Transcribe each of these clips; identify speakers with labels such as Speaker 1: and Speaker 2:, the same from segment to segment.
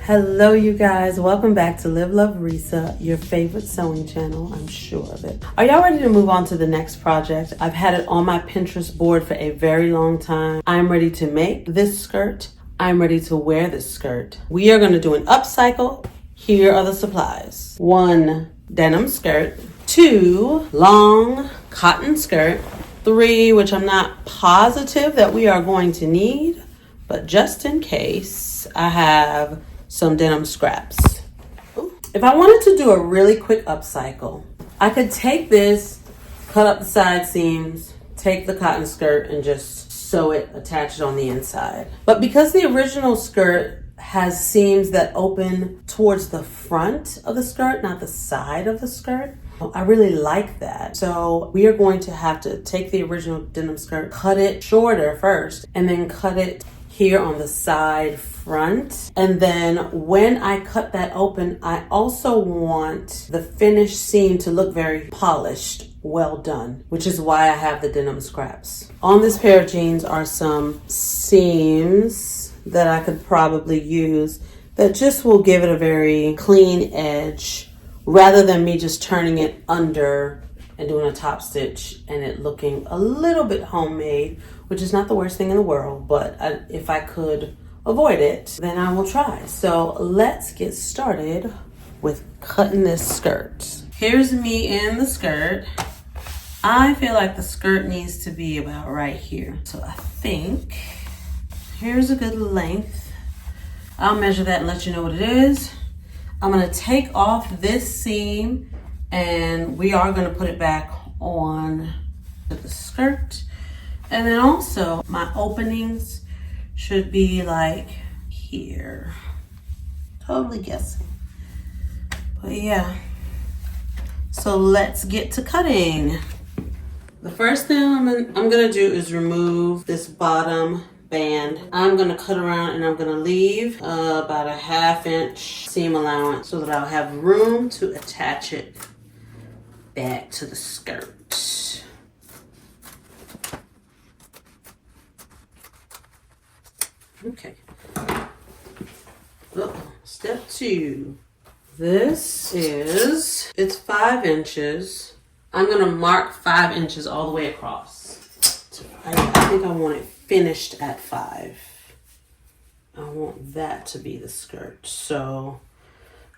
Speaker 1: Hello you guys, welcome back to Live Love Risa, your favorite sewing channel, I'm sure of it. Are y'all ready to move on to the next project? I've had it on my Pinterest board for a very long time. I'm ready to make this skirt. I'm ready to wear this skirt. We are going to do an upcycle. Here are the supplies. 1 denim skirt, 2 long cotton skirt, 3, which I'm not positive that we are going to need, but just in case, I have some denim scraps. If I wanted to do a really quick upcycle, I could take this, cut up the side seams, take the cotton skirt and just sew it, attach it on the inside. But because the original skirt has seams that open towards the front of the skirt, not the side of the skirt, I really like that. So we are going to have to take the original denim skirt, cut it shorter first, and then cut it here on the side front. And then when I cut that open, I also want the finished seam to look very polished, well done, which is why I have the denim scraps. On this pair of jeans are some seams that I could probably use that just will give it a very clean edge rather than me just turning it under and doing a top stitch and it looking a little bit homemade, which is not the worst thing in the world, but if I could avoid it, then I will try. So let's get started with cutting this skirt. Here's me in the skirt. I feel like the skirt needs to be about right here. So I think here's a good length. I'll measure that and let you know what it is. I'm gonna take off this seam and we are gonna put it back on the skirt. And then also my openings should be like here. Totally guessing. But yeah. So let's get to cutting. The first thing I'm gonna do is remove this bottom band. I'm gonna cut around and I'm gonna leave about a 1/2 inch seam allowance so that I'll have room to attach it back to the skirt. Okay. Step 2. It's 5 inches. I'm gonna mark 5 inches all the way across. I think I want it finished at 5. I want that to be the skirt. So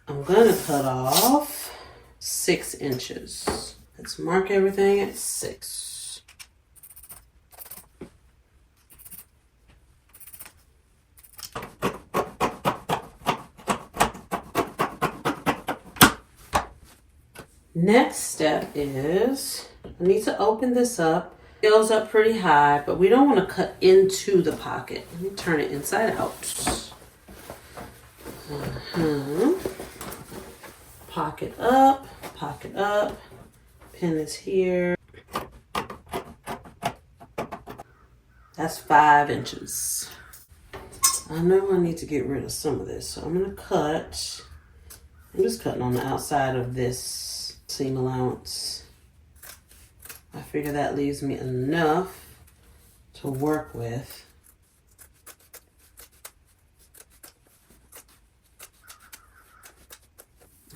Speaker 1: I'm gonna cut off 6 inches. Let's mark everything at 6. Next step is, I need to open this up. It goes up pretty high, but we don't want to cut into the pocket. Let me turn it inside out. Pocket up, pin is here. That's 5 inches. I know I need to get rid of some of this, so I'm gonna cut. I'm just cutting on the outside of this seam allowance. I figure that leaves me enough to work with.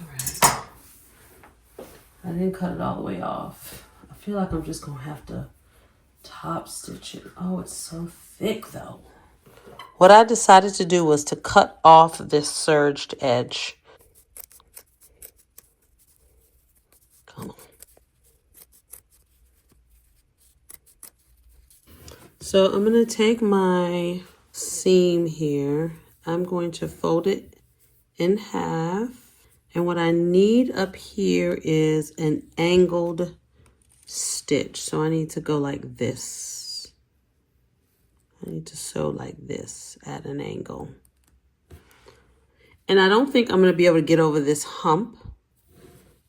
Speaker 1: All right. I didn't cut it all the way off. I feel like I'm just gonna have to top stitch it. Oh, it's so thick though. What I decided to do was to cut off this serged edge. Come on. So I'm going to take my seam here. I'm going to fold it in half. And what I need up here is an angled stitch. So I need to go like this. I need to sew like this at an angle. And I don't think I'm going to be able to get over this hump.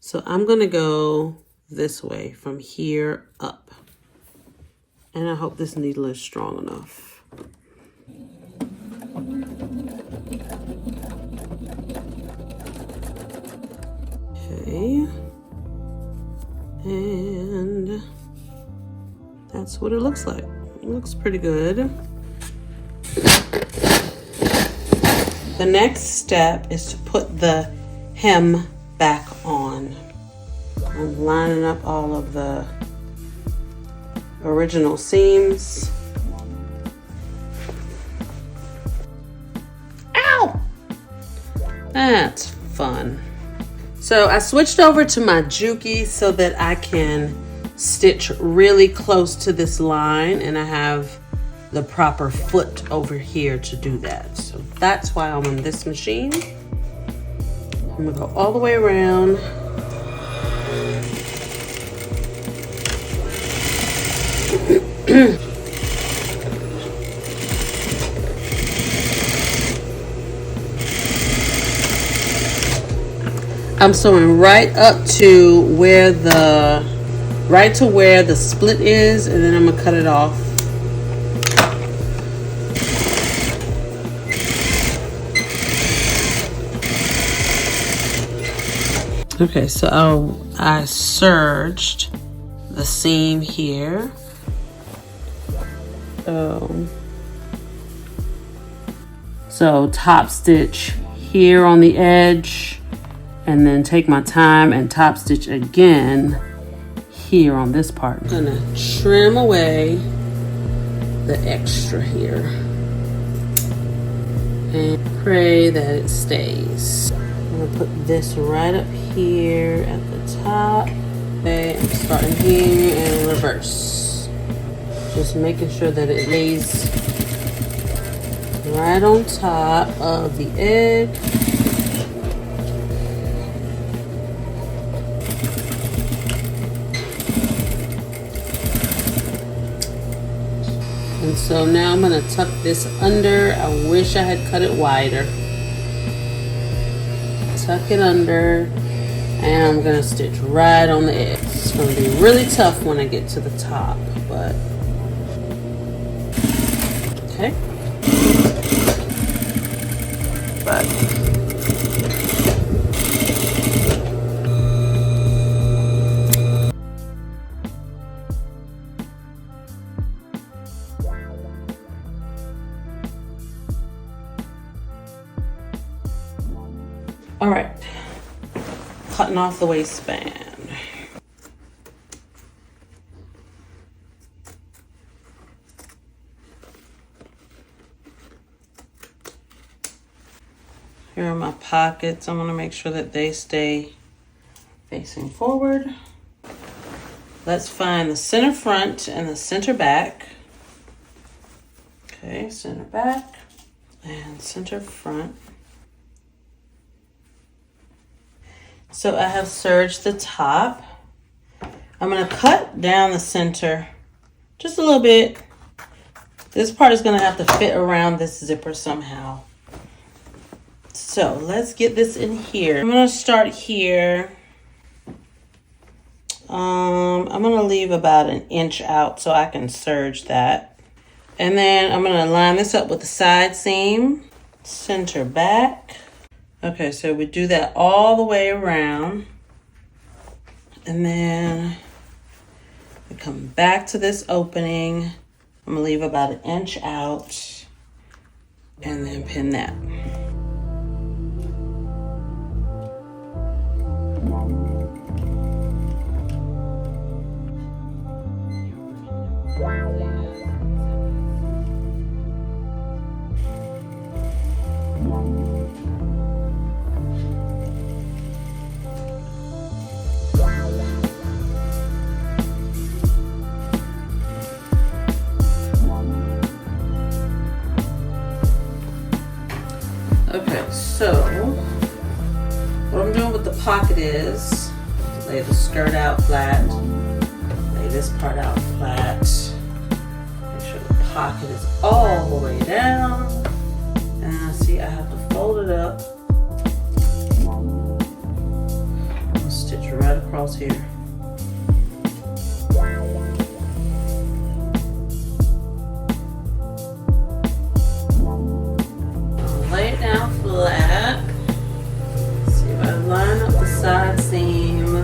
Speaker 1: So I'm going to go this way from here up. And I hope this needle is strong enough. Okay. And that's what it looks like. It looks pretty good. The next step is to put the hem back on. I'm lining up all of the original seams. Ow! That's fun. So I switched over to my Juki so that I can stitch really close to this line, and I have the proper foot over here to do that. So that's why I'm on this machine. I'm gonna go all the way around. I'm sewing right up to where the split is, and then I'm gonna cut it off. Okay, so I serged the seam here. So top stitch here on the edge, and then take my time and top stitch again here on this part. I'm gonna trim away the extra here and pray that it stays. I'm gonna put this right up here at the top. Okay, I'm starting here and reverse. Just making sure that it lays right on top of the edge. And so now I'm gonna tuck this under. I wish I had cut it wider. Tuck it under, and I'm gonna stitch right on the edge. It's gonna be really tough when I get to the top, but okay. But all right, cutting off the waistband. Here are my pockets. I'm gonna make sure that they stay facing forward. Let's find the center front and the center back. Okay, center back and center front. So I have serged the top. I'm gonna cut down the center just a little bit. This part is gonna have to fit around this zipper somehow. So let's get this in here. I'm gonna start here. I'm gonna leave about an inch out so I can serge that. And then I'm gonna line this up with the side seam, center back. Okay, so we do that all the way around. And then we come back to this opening. I'm gonna leave about an inch out and then pin that. Okay, so what I'm doing with the pocket is lay the skirt out flat, lay this part out flat, make sure the pocket is all the way down, and I see I have to fold it up, and stitch right across here. Lay it down flat. See if I line up the side seam.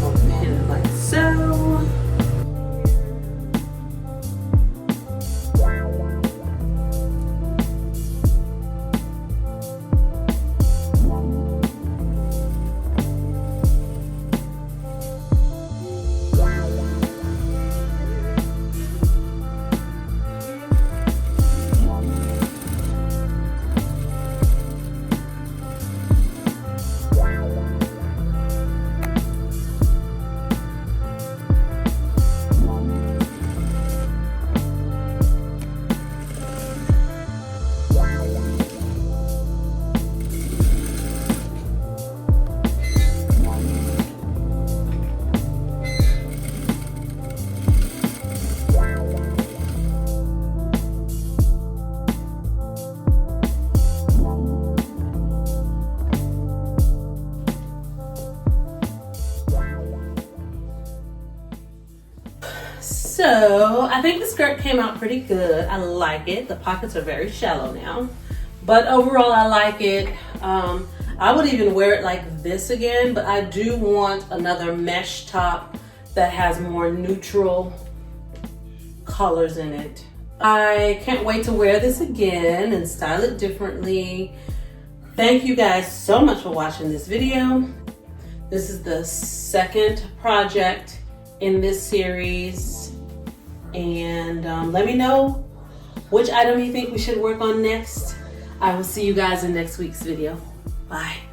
Speaker 1: I'll pin it like so. So I think the skirt came out pretty good. I like it. The pockets are very shallow now, but overall I like it. I would even wear it like this again, but I do want another mesh top that has more neutral colors in it. I can't wait to wear this again and style it differently. Thank you guys so much for watching this video. This is the second project in this series, and let me know which item you think we should work on next. I will see you guys in next week's video. Bye.